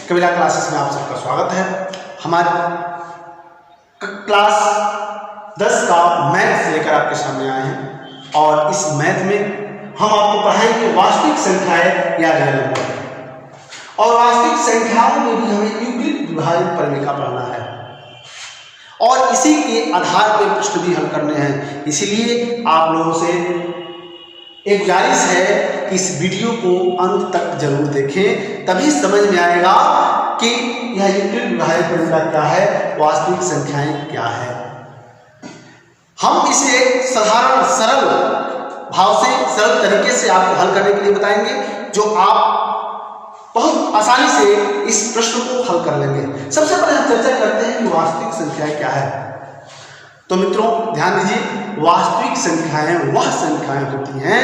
कविता classes में आप सबका स्वागत है। हमारे क्लास 10 का मैथ लेकर आपके सामने आए हैं और इस मैथ में हम आपको पढ़ाएंगे वास्तविक संख्याएं या रियल नंबर। और वास्तविक संख्याओं में भी हमें यूक्लिड विभाजन प्रमेय का पढ़ना है और इसी के आधार पर प्रश्न भी हल करने हैं। इसीलिए आप लोगों से एक गुजारिश है कि इस वीडियो को अंत तक जरूर देखें, तभी समझ में आएगा कि यह यूक्लिड विभाजन प्रमेय क्या है, वास्तविक संख्याएं क्या है। हम इसे साधारण सरल भाव से सरल तरीके से आपको हल करने के लिए बताएंगे, जो आप बहुत आसानी से इस प्रश्न को हल कर लेंगे। सबसे पहले हम चर्चा करते हैं कि वास्तविक संख्याएं क्या है। तो मित्रों ध्यान दीजिए, वास्तविक संख्याएं वह संख्याएं होती हैं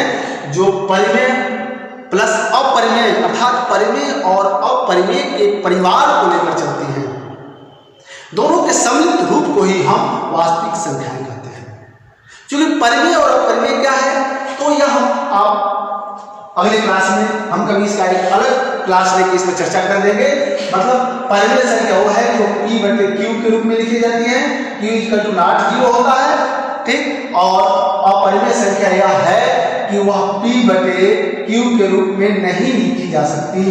जो परिमेय प्लस अपरिमेय अर्थात परिमेय और अपरिमेय के परिवार को लेकर चलती हैं। दोनों के सम्मिलित रूप को ही हम वास्तविक संख्याएं कहते हैं। क्योंकि परिमेय और अपरिमेय क्या है, तो यह हम आप अगले क्लास में हम कभी इसका एक अलग क्लास लेके इसमें चर्चा कर देंगे। मतलब परिमेय संख्या वो है जो P बटे Q के रूप में लिखी जाती है, Q = 0 होता है, ठीक। और अपरिमेय संख्या यह है कि वह P बटे Q के रूप में नहीं लिखी जा सकती,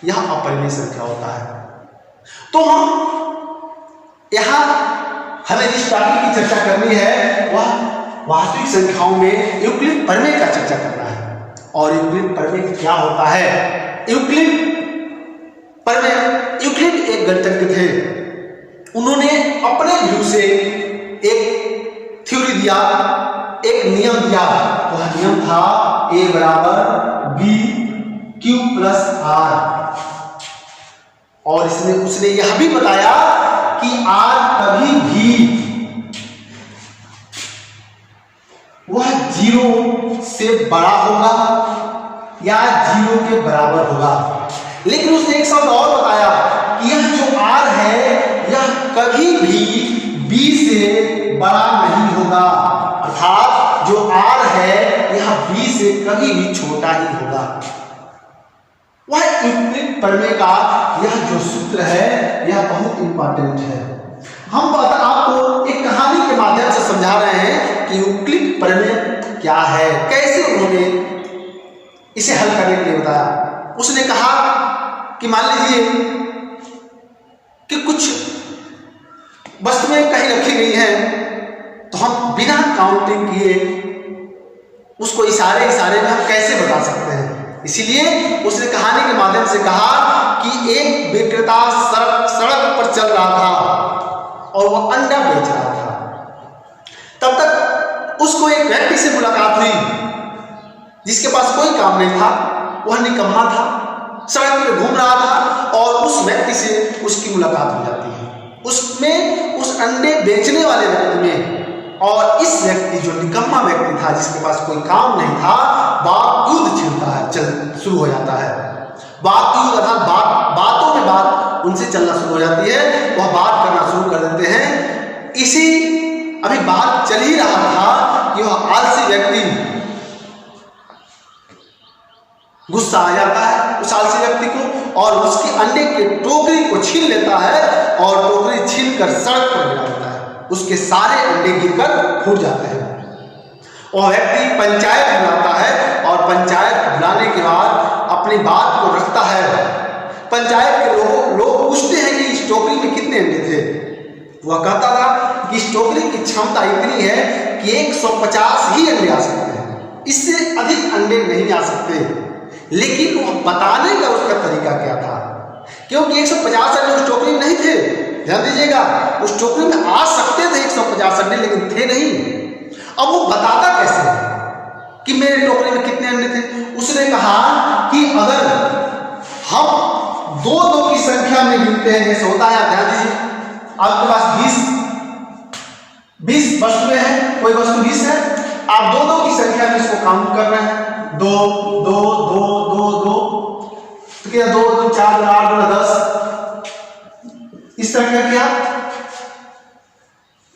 यह अपरिमेय संख्या होता है। तो हम यहाँ हमें जिस टॉपिक की चर्चा करनी है वह वास्तविक संख्याओं में यूक्लिड प्रमेय का चर्चा करना है। और यूक्लिड प्रमेय क्या होता है? यूक्लिड एक गणितज्ञ थे, उन्होंने अपने व्यू से एक थ्योरी दिया, एक नियम दिया। वह नियम था A = BQ + R। और उसने यह भी बताया कि R कभी भी वह 0 से बड़ा होगा या 0 के बराबर होगा। लेकिन उसने एक शब्द और बताया कि यह जो R है यह कभी भी B से बड़ा नहीं होगा, अर्थात जो R है यह B से कभी भी छोटा ही होगा। वह यूक्लिड प्रमेय का यह जो सूत्र है यह बहुत इंपॉर्टेंट है। हम आपको एक कहानी के माध्यम से समझा रहे हैं कि यूक्लिड प्रमेय क्या है, कैसे उन्होंने इसे हल करने के लिए बताया। उसने कहा कि मान लीजिए कि कुछ वस्तुएं कहीं रखी गई हैं, तो हम बिना काउंटिंग किए उसको इशारे में हम कैसे बता सकते हैं। इसीलिए उसने कहानी के माध्यम से कहा कि एक विक्रेता सड़क पर चल रहा था और वह अंडा बेच रहा था। तब तक उसको एक व्यक्ति से मुलाकात हुई जिसके पास कोई काम नहीं था, वह निकम्मा था, सड़क पे घूम रहा था और उस व्यक्ति से उसकी मुलाकात हो जाती है। उसमें उस अंडे बेचने वाले व्यक्ति में और इस व्यक्ति जो निकम्मा व्यक्ति था जिसके पास कोई काम नहीं था, वाक युद्ध छिड़ता है, शुरू हो जाता है। वाक युद्ध अर्थात बातों में बात उनसे चलना शुरू हो जाती है, वह बात करना शुरू कर देते हैं। इसी अभी बात चल ही रहा था कि वह आलसी व्यक्ति गुस्सा आ जाता है उस आलसी व्यक्ति को और उसके अंडे के टोकरी को छीन लेता है और टोकरी छीनकर सड़क पर गिरा देता है। उसके सारे अंडे गिरकर फूट जाते हैं। वह व्यक्ति पंचायत बुलाता है और पंचायत बुलाने के बाद अपनी बात को रखता है। पंचायत के लोग पूछते हैं कि इस टोकरी में कितने अंडे थे। वह कहता था कि इस टोकरी की क्षमता इतनी है कि 150 ही अंडे आ सकते हैं, इससे अधिक अंडे नहीं आ सकते। लेकिन वह बताने का उसका तरीका क्या था, क्योंकि 150 अंडे उस टोकरी में नहीं थे। ध्यान दीजिएगा, उस टोकरी में आ सकते थे 150 अंडे, लेकिन थे नहीं। अब वो बताता कैसे कि मेरे टोकरी में कितने अंडे थे? उसने कहा कि अगर हम 2 की संख्या में गिनते हैं, जैसे होता है, ध्यान दीजिए, आपके पास 20 वस्तुएं हैं, कोई वस्तु 20 है, आप 2 की संख्या में इसको काउंट कर रहे हैं, 2 2 2 2 2, तो क्या 2 2 4 8 9 10, इस तरह कर किया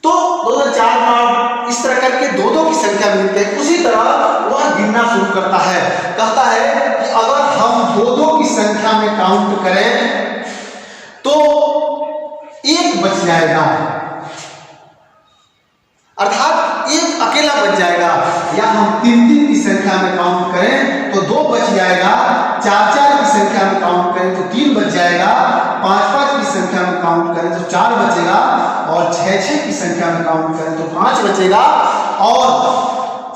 तो 2 2 4 9 इस तरह करके 2 की संख्या मिलती है। उसी तरह वह गिनना शुरू करता है, कहता है कि अगर हम दो दो की संख्या में काउंट करें तो एक बच जाएगा, अर्थात एक अकेला बच जाएगा। या हम तीन तीन की संख्या में काउंट करें तो दो बच जाएगा, चार चार की संख्या में काउंट करें तो तीन बच जाएगा, पांच पांच की संख्या में काउंट करें तो चार बचेगा, और छह छह की संख्या में काउंट करें तो पांच बचेगा, और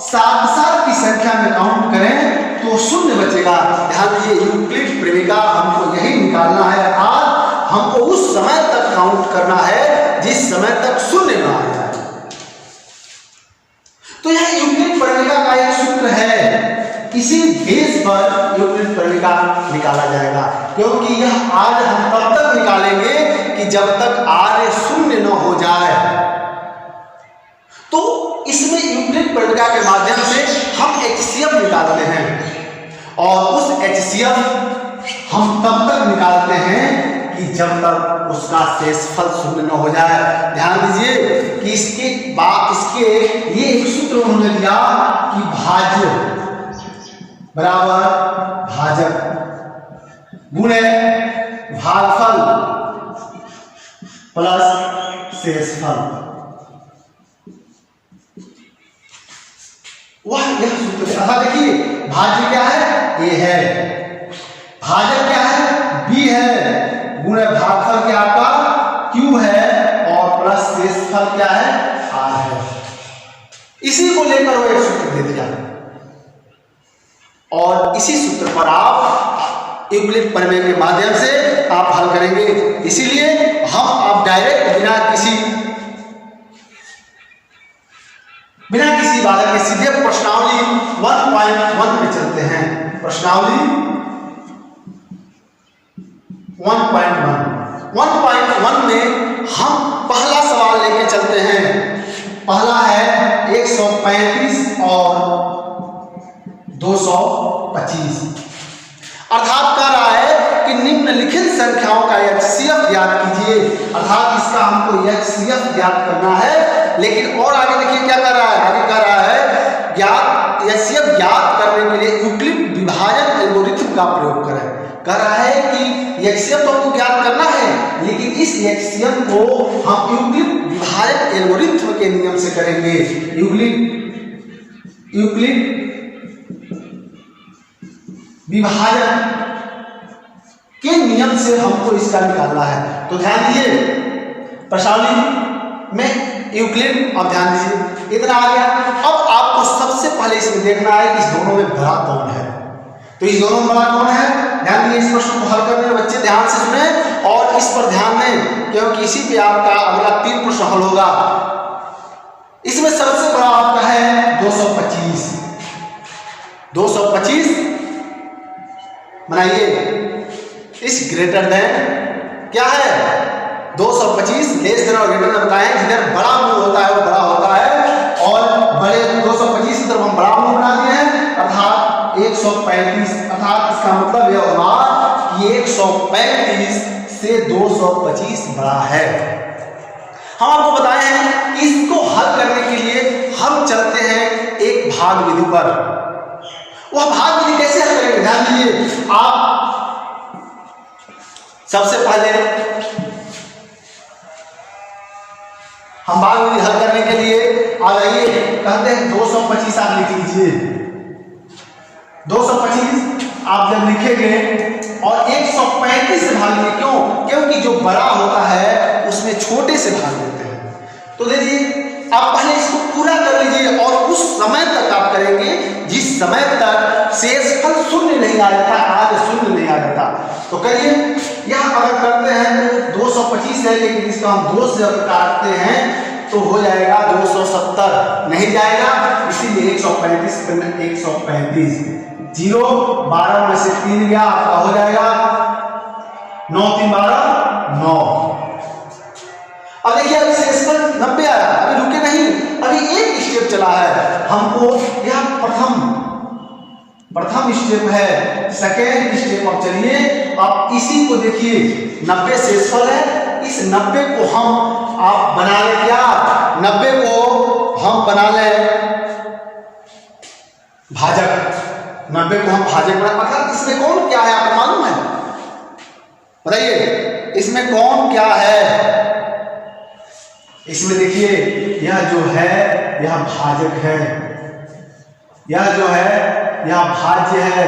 सात सात की संख्या में काउंट करें तो शून्य बचेगा। ध्यान दीजिए, यूक्लिड प्रमेय हमको यही निकालना है, अर्थात हमको उस समय तक काउंट करना है जिस समय तक शून्य ना आ जाए। तो यह यूक्लिड प्रमेय का एक सूत्र है, इसी बेस पर यूक्लिड प्रमेय निकाला जाएगा, क्योंकि यह आज हम तब तक निकालेंगे कि जब तक आर्य शून्य न हो जाए। तो इसमें यूक्लिड प्रमेय के माध्यम से हम एचसीएफ निकालते हैं, और उस एचसीएफ हम तब तक निकालते हैं कि जब तक उसका शेषफल शून्य न हो जाए। ध्यान दीजिए कि इसके लिए एक सूत्र उन्होंने दिया कि भाज्य बराबर भाजक गुणे भागफल प्लस शेषफल। यह सूत्र है। देखिए, भाज्य क्या है? ए है, भाजक क्या है? बी है, गुणे भागफल क्या आपका क्यू है, और प्लस शेषफल क्या है? आर है। इसी को लेकर वो एक सूत्र दे दिया, और इसी सूत्र पर आप यूक्लिड प्रमेय के माध्यम से आप हल करेंगे। इसीलिए हम अब डायरेक्ट बिना किसी बाधा के सीधे प्रश्नावली 1.1 में चलते हैं। प्रश्नावली 1.1 में हम पहला सवाल लेके चलते हैं। पहला है 135 और 225, अर्थात कह रहा है कि निम्नलिखित संख्याओं का एचसीएफ ज्ञात कीजिए, अर्थात इसका हमको एचसीएफ ज्ञात करना है। लेकिन और आगे देखिए क्या कर रहा है, आगे कह रहा है ज्ञात एचसीएफ ज्ञात करने के लिए यूक्लिड विभाजन एल्गोरिथम का प्रयोग करें। कह रहा है कि एचसीएफ तो हमको ज्ञात करना है, लेकिन इस एचसीएफ को हम यूक्लिड विभाजन एल्गोरिथम के नियम से करेंगे। यूक्लिड विभाजन के नियम से हमको इसका निकालना है। तो ध्यान दीजिए, प्रश्नावली में यूक्लिड, अब ध्यान दीजिए इतना आ गया। अब आपको सबसे पहले इसमें देखना है कि इस दोनों में बड़ा कौन है। तो इस दोनों में बड़ा कौन है? ध्यान दीजिए, इस प्रश्न को हल करने में बच्चे ध्यान से सुने और इस पर ध्यान दें, क्योंकि इसी पे आपका अगला 3 प्रश्न हल होगा। इसमें सबसे बड़ा आपका है 225। 225 बनाइए, इस ग्रेटर देन क्या है? 225 लेस देन और ग्रेटर देन बताएं। जिधर बड़ा मूल होता है वो बड़ा होता है, और बड़े 225 की तरफ हम बड़ा मूल बना दिए हैं, अर्थात 135। अर्थात इसका मतलब यह हुआ कि 135 से 225 बड़ा है। हम आपको बताए हैं कि इसको हल करने के लिए हम चलते हैं एक भाग विधि पर। वह भाग विधि कैसे हल करेंगे? ध्यान दीजिए, आप सबसे पहले हम भाग विधि हल करने के लिए आ जाइए, कहते हैं 225 आप लिख लीजिए। 225 आप जब लिखेंगे और 135 से भागेंगे, क्यों? क्योंकि जो बड़ा होता है उसमें छोटे से भाग देते हैं। तो देखिए, आप पहले इसको पूरा कर लीजिए और उस समय तक आप करेंगे जिस समय तक शेषफल शून्य नहीं आ जाता, आज शून्य नहीं आ जाता। तो करिए, यह अगर करते हैं तो 225 है, लेकिन इसका हम 2 से काटते हैं तो हो जाएगा 270, नहीं जाएगा, इसीलिए 135 करना। 135 0 12 में से 3 गया, आपका हो जाएगा 9 3 12 9। अब देखिए, अभी शेषफल 90 आया, अभी रुके नहीं, अभी एक स्टेप चला है हमको। यह प्रथम स्टेप है, सेकेंड स्टेप। अब चलिए, अब इसी को देखिए, 90 शेषफल है, इस 90 को हम आप बना ले, क्या 90 को हम बना ले भाजक। 90 को हम भाजक बना, मतलब इसमें कौन क्या है आपको मालूम है? बताइए इसमें कौन क्या है? इसमें देखिए यह जो है यह भाजक है, यह जो है यह भाज्य है,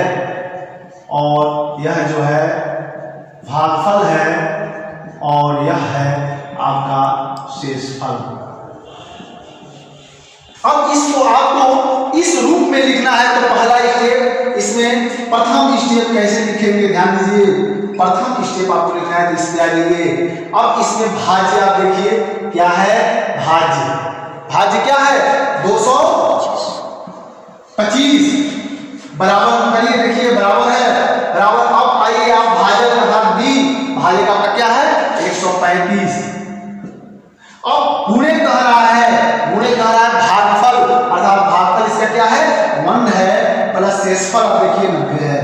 और यह जो है भागफल है, और यह है आपका शेषफल। अब इसको आपको इस रूप में लिखना है तो पहला स्टेप, इसमें प्रथम स्टेप कैसे लिखेंगे ध्यान दीजिए। प्रथम स्टेप आपको लिखना है तो इसमें आ जाइए। अब इसमें भाज्य आप देखिए क्या है, भाज्य। भाज्य क्या है? 225 बराबर करिए, देखिए बराबर है, बराबर। अब आइए आप भाजक अर्थात बी, भाजक आपका क्या है 135। अब गुणे कह रहा है, गुणे कह रहा है भागफल, अर्थात भागफल इसका क्या है 1 है, प्लस शेषफल आप देखिए 90 है।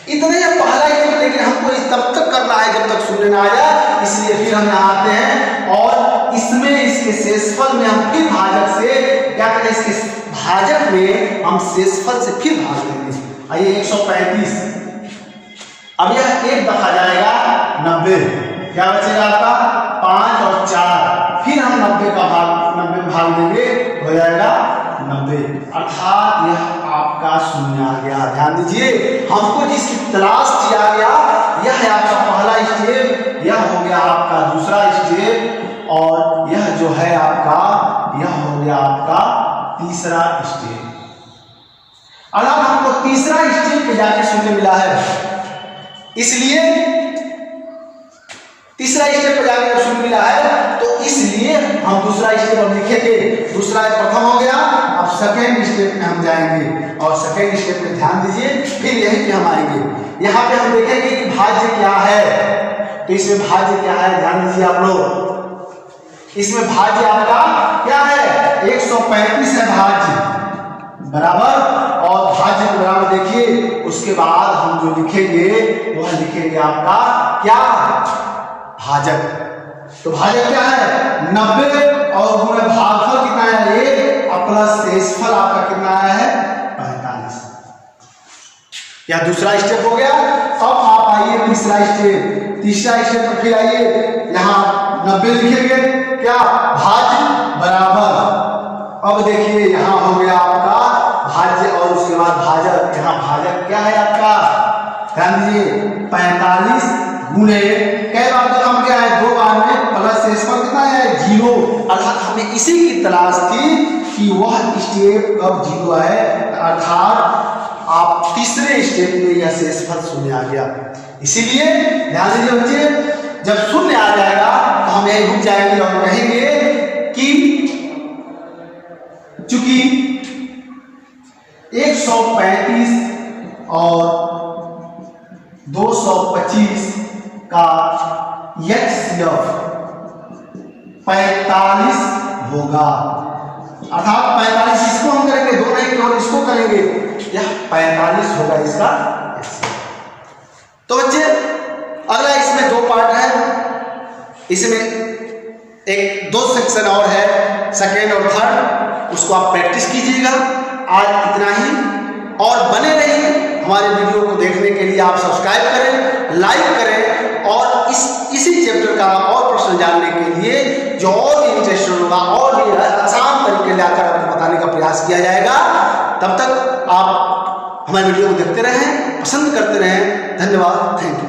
इतने पहला स्टेप, लेकिन हमको इस तब तक करना है जब तक शून्य ना आ जाए, इसलिए फिर हम यहाँ आते हैं और इसमें इसके शेषफल में हम फिर भाजक से क्या करें, इसके भाजक में हम शेषफल से फिर भाग देंगे। आइए 135, अब यह एक दफा जाएगा 90, क्या बचेगा आपका 5 और 4, फिर हम 90 का भाग देंगे, हो जाएगा 90, अर्थात यह आपका शून्य आ गया। ध्यान दीजिए हमको जिसकी तलाश किया गया यह है आपका पहला स्टेप, यह हो गया आपका दूसरा स्टेप, और यह जो है आपका यह हो गया आपका तीसरा स्टेप। अर्थात हमको तीसरा स्टेप पे जाके शून्य मिला है, इसलिए तीसरा स्टेप पे जाके शून्य मिला है, तो इसलिए हम दूसरा स्टेप अब लिखेंगे। दूसरा प्रथम हो गया, अब सेकेंड स्टेप में हम जाएंगे, और सेकेंड स्टेप में ध्यान दीजिए फिर यहीं पे हम आएंगे। यहाँ पे हम देखेंगे कि भाज्य क्या है, तो इसमें भाज्य क्या है ध्यान दीजिए आप लोग। इसमें भाज्य आपका क्या है 135 है भाज्य, बराबर, और भाज्य के बराबर देखिए, उसके बाद हम जो लिखेंगे वह लिखेंगे आपका क्या भाजक। तो भाजक क्या है 90, और गुणे भागफल कितना है 1, और प्लस शेषफल आपका कितना है 45। यह दूसरा स्टेप हो गया। अब आप आइए तीसरा स्टेप, तीसरा स्टेप पर फिर आइए, यहाँ 90 लिखेंगे, क्या भाज्य बराबर। अब देखिए यहाँ हो गया आपका भाज्य, और उसके बाद भाजक। यहाँ भाजक क्या है आपका ध्यान दीजिए 45 गुणे कई बार तो हम क्या है 2 बार में, प्लस शेषफल कितना है 0, अर्थात हमें इसी की तलाश थी कि वह स्टेप कब 0 है, अर्थात आप तीसरे स्टेप में यह शेषफल शून्य आ गया। इसीलिए ध्यान दीजिए बच्चे, जब शून्य आ जाएगा तो हम यही रुक जाएंगे और कहेंगे कि चूंकि 135 और 225 का HCF 45 होगा, अर्थात 45 इसको हम करेंगे, दो नहीं और इसको करेंगे, यह 45 होगा इसका HCF। तो बच्चे अगला इसमें 2 पार्ट है, इसमें एक 2 सेक्शन और है, सेकेंड और थर्ड, उसको आप प्रैक्टिस कीजिएगा। आज इतना ही, और बने रहिए हमारे वीडियो को देखने के लिए। आप सब्सक्राइब करें, लाइक करें, और इसी चैप्टर का और प्रश्न जानने के लिए जो और भी इंटरेस्टेड होगा और भी आसान तरीके लाकर आपको बताने का प्रयास किया जाएगा। तब तक आप हमारे वीडियो को देखते रहें, पसंद करते रहें। धन्यवाद, थैंक यू।